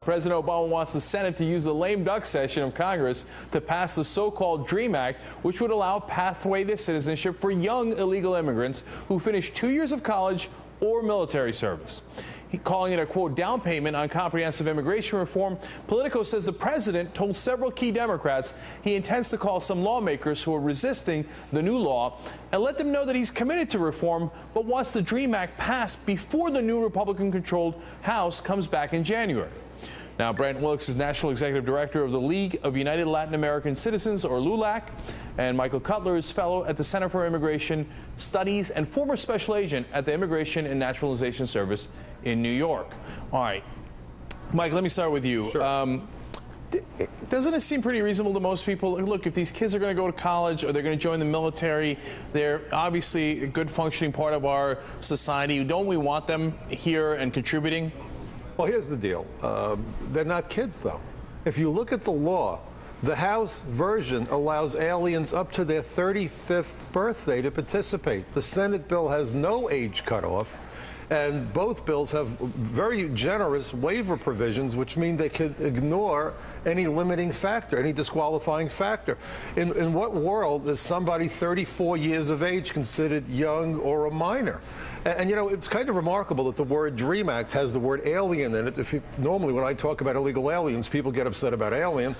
President Obama wants the Senate to use the lame duck session of Congress to pass the so-called DREAM Act, which would allow pathway to citizenship for young illegal immigrants who finish 2 years of college or military service. Calling it a, quote, down payment on comprehensive immigration reform, Politico says the president told several key Democrats he intends to call some lawmakers who are resisting the new law and let them know that he's committed to reform, but wants the DREAM Act passed before the new Republican-controlled House comes back in January. Now, Brent Wilkes is National Executive Director of the League of United Latin American Citizens, or LULAC, and Michael Cutler is Fellow at the Center for Immigration Studies and former Special Agent at the Immigration and Naturalization Service in New York. All right, Mike, let me start with you. Sure. Doesn't it seem pretty reasonable to most people? Look, if these kids are going to go to college or they're going to join the military, they're obviously a good functioning part of our society. Don't we want them here and contributing? Well, here's the deal. They're not kids, though. If you look at the law, the House version allows aliens up to their 35th birthday to participate. The Senate bill has no age cutoff, and both bills have very generous waiver provisions, which mean they could ignore any limiting factor, any disqualifying factor. In what world is somebody 34 years of age considered young or a minor? And, you know, it's kind of remarkable that the word DREAM Act has the word alien in it. Normally, when I talk about illegal aliens, people get upset about alien.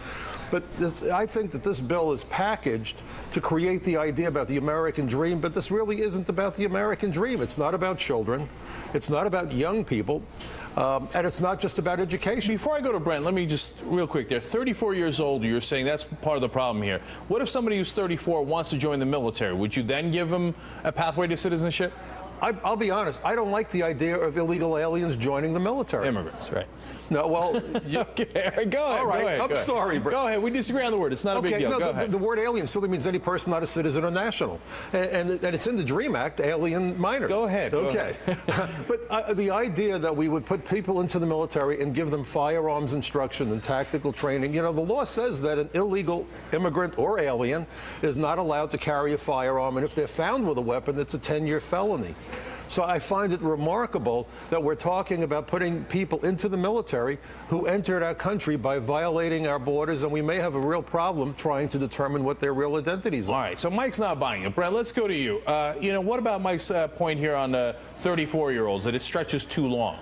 But I think that this bill is packaged to create the idea about the American dream, but this really isn't about the American dream. It's not about children. It's not about young people. And it's not just about education. Before I go to Brent, let me just real quick there. 34 years old, you're saying that's part of the problem here. What if somebody who's 34 wants to join the military? Would you then give them a pathway to citizenship? I'll be honest. I don't like the idea of illegal aliens joining the military. Immigrants, right? No, well, okay, go ahead. All right, go ahead, I'm sorry, Brent. Go ahead. We disagree on the word. It's not a big deal. No, go ahead. The word alien simply means any person not a citizen or national, and it's in the DREAM Act, alien minors. Go ahead. Okay, but the idea that we would put people into the military and give them firearms instruction and tactical training, you know, the law says that an illegal immigrant or alien is not allowed to carry a firearm, and if they're found with a weapon, it's a 10-year felony. So I find it remarkable that we're talking about putting people into the military who entered our country by violating our borders, and we may have a real problem trying to determine what their real identities are. All right, so Mike's not buying it. Brent, let's go to you. You know, what about Mike's point here on the 34-year-olds, that it stretches too long?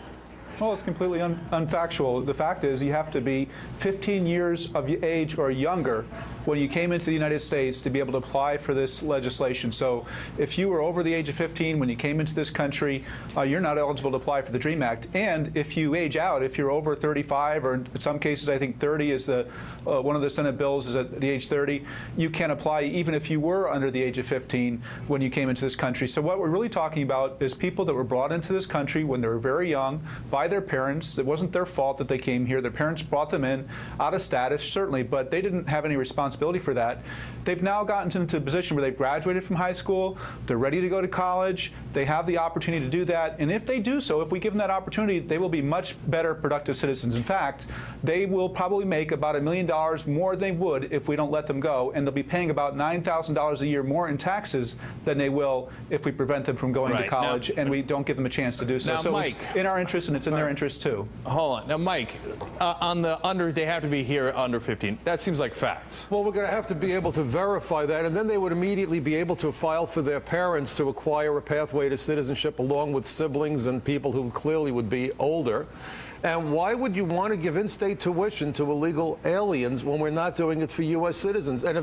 Well, it's completely unfactual. The fact is you have to be 15 years of age or younger when you came into the United States to be able to apply for this legislation. So if you were over the age of 15 when you came into this country, you're not eligible to apply for the DREAM Act. And if you age out, if you're over 35, or in some cases I think 30 is the one of the Senate bills is at the age 30, you can apply even if you were under the age of 15 when you came into this country. So what we're really talking about is people that were brought into this country when they were very young by their parents. It wasn't their fault that they came here. Their parents brought them in out of status, certainly, but they didn't have any responsibility for that. They've now gotten into a position where they've graduated from high school, they're ready to go to college, they have the opportunity to do that, and if they do so, if we give them that opportunity, they will be much better productive citizens. In fact, they will probably make about $1 million more than they would if we don't let them go, and they'll be paying about $9,000 a year more in taxes than they will if we prevent them from going to college and we don't give them a chance to do so. So Mike, it's in our interest and it's in their interest too. Hold on. Now, Mike, on the under, they have to be here under 15. That seems like facts. Well, we're going to have to be able to verify that, and then they would immediately be able to file for their parents to acquire a pathway to citizenship along with siblings and people who clearly would be older. And why would you want to give in-state tuition to illegal aliens when we're not doing it for U.S. citizens? And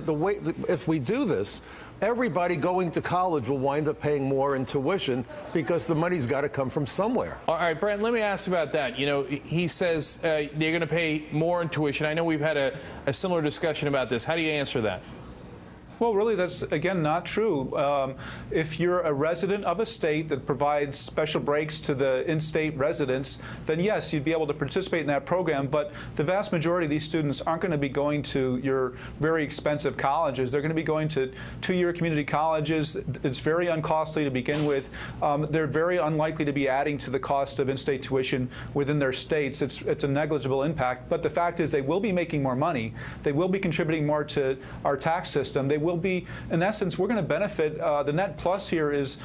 if we do this, everybody going to college will wind up paying more in tuition because the money's got to come from somewhere. All right, Brent, let me ask about that. You know, he says they're going to pay more in tuition. I know we've had a similar discussion about this. How do you answer that? Well, really, that's, again, not true. If you're a resident of a state that provides special breaks to the in-state residents, then yes, you'd be able to participate in that program. But the vast majority of these students aren't going to be going to your very expensive colleges. They're going to be going to two-year community colleges. It's very uncostly to begin with. They're very unlikely to be adding to the cost of in-state tuition within their states. It's a negligible impact. But the fact is they will be making more money. They will be contributing more to our tax system. They will we'll be, in essence, we're going to benefit. The net plus here is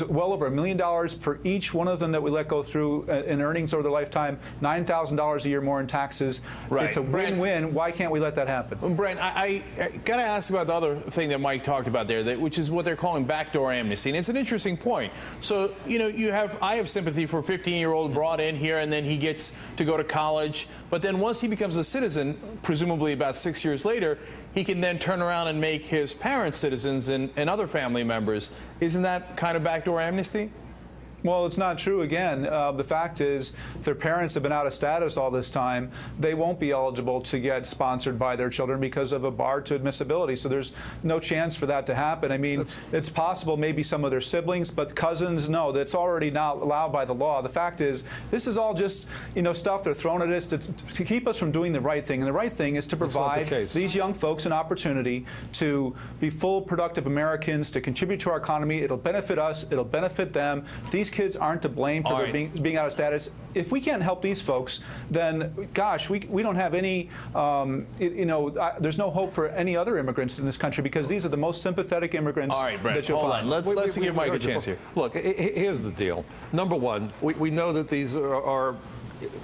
well over $1 million for each one of them that we let go through in earnings over their lifetime, $9,000 a year more in taxes. Right. It's a win-win. Why can't we let that happen? Brent, I got to ask about the other thing that Mike talked about there, which is what they're calling backdoor amnesty. And it's an interesting point. So, you know, I have sympathy for a 15-year-old brought in here and then he gets to go to college. But then once he becomes a citizen, presumably about 6 years later, he can then turn around and make his parents citizens and other family members. Isn't that kind of backdoor amnesty? Well, it's not true. Again, the fact is, if their parents have been out of status all this time, they won't be eligible to get sponsored by their children because of a bar to admissibility. So there's no chance for that to happen. I mean, it's possible maybe some of their siblings, but cousins, no, that's already not allowed by the law. The fact is, this is all just, you know, stuff they're throwing at us to keep us from doing the right thing. And the right thing is to provide these young folks an opportunity to be full, productive Americans, to contribute to our economy. It'll benefit us. It'll benefit them. These kids aren't to blame for their being out of status. If we can't help these folks, then, gosh, we don't have any, you know, there's no hope for any other immigrants in this country because these are the most sympathetic immigrants that you'll find. Let's give Mike a chance here. Look, here's the deal. Number one, we know that these are,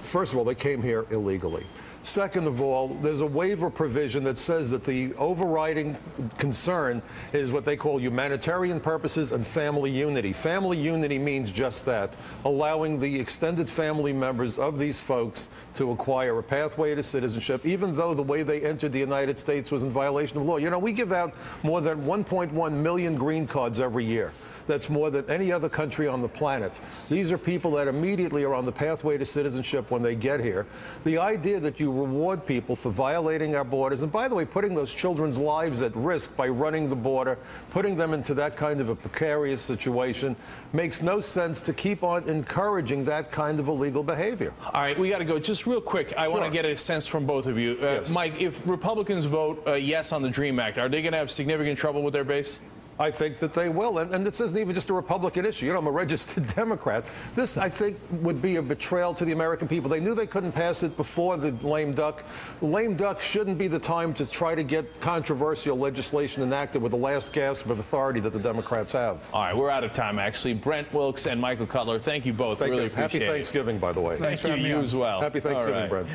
first of all, they came here illegally. Second of all, there's a waiver provision that says that the overriding concern is what they call humanitarian purposes and family unity. Family unity means just that, allowing the extended family members of these folks to acquire a pathway to citizenship, even though the way they entered the United States was in violation of law. You know, we give out more than 1.1 million green cards every year. That's more than any other country on the planet. These are people that immediately are on the pathway to citizenship when they get here. The idea that you reward people for violating our borders, and by the way, putting those children's lives at risk by running the border, putting them into that kind of a precarious situation, makes no sense to keep on encouraging that kind of illegal behavior. All right, we got to go. Just real quick, I want to get a sense from both of you. Yes. Mike, if Republicans vote yes on the DREAM Act, are they going to have significant trouble with their base? I think that they will. And this isn't even just a Republican issue. You know, I'm a registered Democrat. This, I think, would be a betrayal to the American people. They knew they couldn't pass it before the lame duck. The lame duck shouldn't be the time to try to get controversial legislation enacted with the last gasp of authority that the Democrats have. All right, we're out of time, actually. Brent Wilkes and Michael Cutler, thank you both. Thank really you. appreciate it. Happy Thanksgiving, by the way. Thank you, you as well. Happy Thanksgiving, Brent.